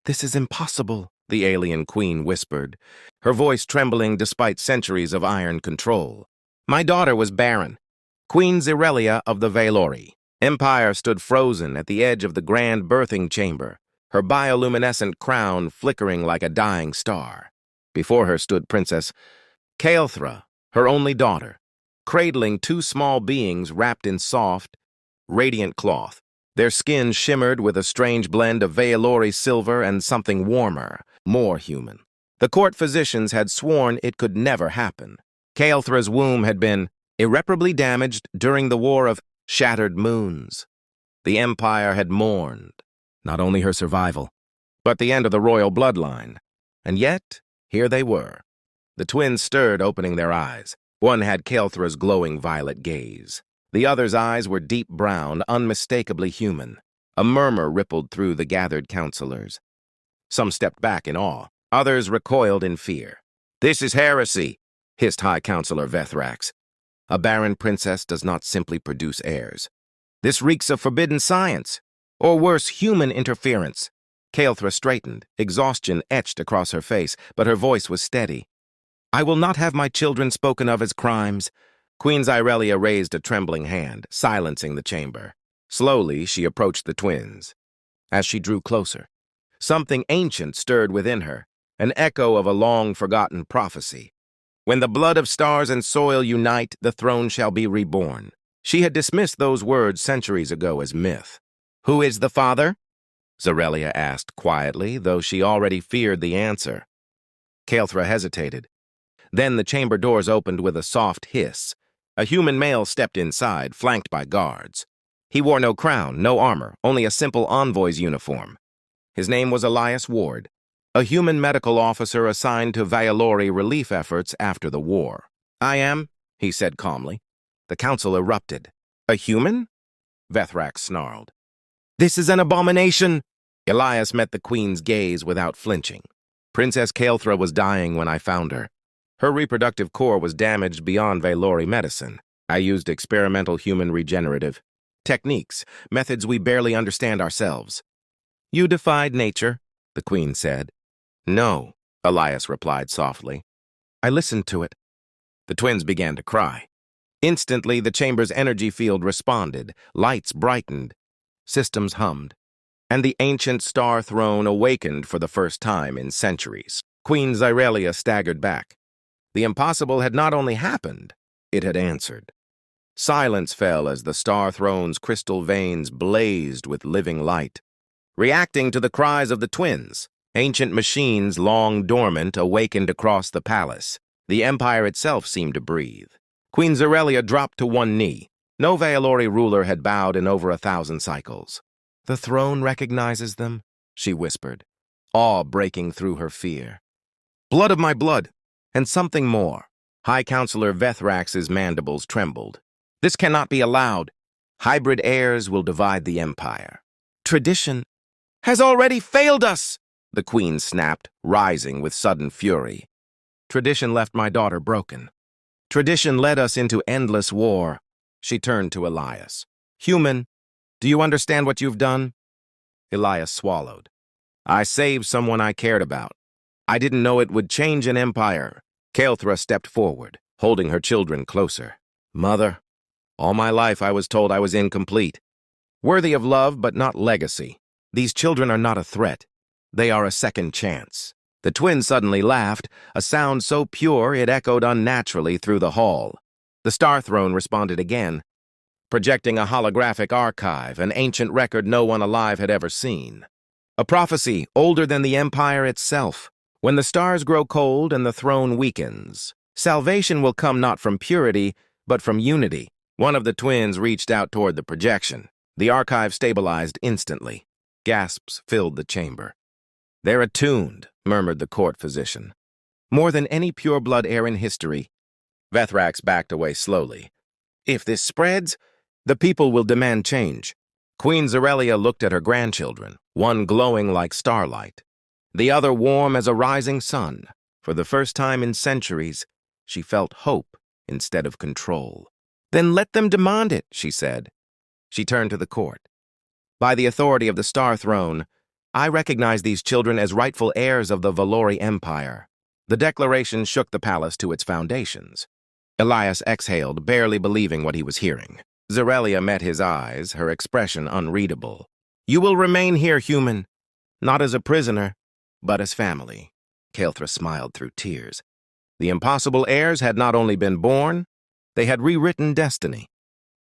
"This is impossible," the alien queen whispered, her voice trembling despite centuries of iron control. "My daughter was barren, Queen Zirelia of the Valori." Empire stood frozen at the edge of the grand birthing chamber, her bioluminescent crown flickering like a dying star. Before her stood Princess Caelthra, her only daughter, cradling two small beings wrapped in soft, radiant cloth. Their skin shimmered with a strange blend of Valori silver and something warmer, more human. The court physicians had sworn it could never happen. Caelthra's womb had been irreparably damaged during the War of Shattered Moons. The Empire had mourned not only her survival, but the end of the royal bloodline. And yet, here they were. The twins stirred, opening their eyes. One had Caelthra's glowing violet gaze. The other's eyes were deep brown, unmistakably human. A murmur rippled through the gathered counselors. Some stepped back in awe. Others recoiled in fear. "This is heresy," hissed High Counselor Vethrax. "A barren princess does not simply produce heirs. This reeks of forbidden science, or worse, human interference." Caelthra straightened, exhaustion etched across her face, but her voice was steady. "I will not have my children spoken of as crimes." Queen Zirelia raised a trembling hand, silencing the chamber. Slowly, she approached the twins. As she drew closer, something ancient stirred within her, an echo of a long-forgotten prophecy. "When the blood of stars and soil unite, the throne shall be reborn." She had dismissed those words centuries ago as myth. "Who is the father?" Zirelia asked quietly, though she already feared the answer. Caelthra hesitated. Then the chamber doors opened with a soft hiss. A human male stepped inside, flanked by guards. He wore no crown, no armor, only a simple envoy's uniform. His name was Elias Ward, a human medical officer assigned to Valori relief efforts after the war. "I am," he said calmly. The council erupted. "A human?" Vethrax snarled. "This is an abomination!" Elias met the queen's gaze without flinching. "Princess Caelthra was dying when I found her. Her reproductive core was damaged beyond Valori medicine. I used experimental human regenerative techniques, methods we barely understand ourselves." "You defied nature," the queen said. "No," Elias replied softly. "I listened to it." The twins began to cry. Instantly, the chamber's energy field responded, lights brightened, systems hummed, and the ancient star throne awakened for the first time in centuries. Queen Zirelia staggered back. The impossible had not only happened, it had answered. Silence fell as the star throne's crystal veins blazed with living light. Reacting to the cries of the twins, ancient machines long dormant awakened across the palace. The empire itself seemed to breathe. Queen Zirelia dropped to one knee. No Valori ruler had bowed in over 1,000 cycles. "The throne recognizes them," she whispered, awe breaking through her fear. "Blood of my blood, and something more." High Counselor Vethrax's mandibles trembled. "This cannot be allowed. Hybrid heirs will divide the empire. Tradition has already failed us," the queen snapped, rising with sudden fury. "Tradition left my daughter broken. Tradition led us into endless war." She turned to Elias. "Human, do you understand what you've done?" Elias swallowed. "I saved someone I cared about. I didn't know it would change an empire." Caelthra stepped forward, holding her children closer. "Mother, all my life I was told I was incomplete. Worthy of love, but not legacy. These children are not a threat. They are a second chance." The twins suddenly laughed, a sound so pure it echoed unnaturally through the hall. The Star Throne responded again, projecting a holographic archive, an ancient record no one alive had ever seen. A prophecy older than the empire itself. When the stars grow cold and the throne weakens, salvation will come not from purity, but from unity. One of the twins reached out toward the projection. The archive stabilized instantly. Gasps filled the chamber. "They're attuned," murmured the court physician. "More than any pure-blood heir in history." Vethrax backed away slowly. "If this spreads, the people will demand change." Queen Zirelia looked at her grandchildren, one glowing like starlight, the other warm as a rising sun. For the first time in centuries, she felt hope instead of control. "Then let them demand it," she said. She turned to the court. "By the authority of the Star Throne, I recognize these children as rightful heirs of the Valori Empire. The declaration shook the palace to its foundations. Elias exhaled, barely believing what he was hearing. Zerelia met his eyes, her expression unreadable. You will remain here, human. Not as a prisoner, but as family. Kael'thra smiled through tears. The impossible heirs had not only been born, they had rewritten destiny.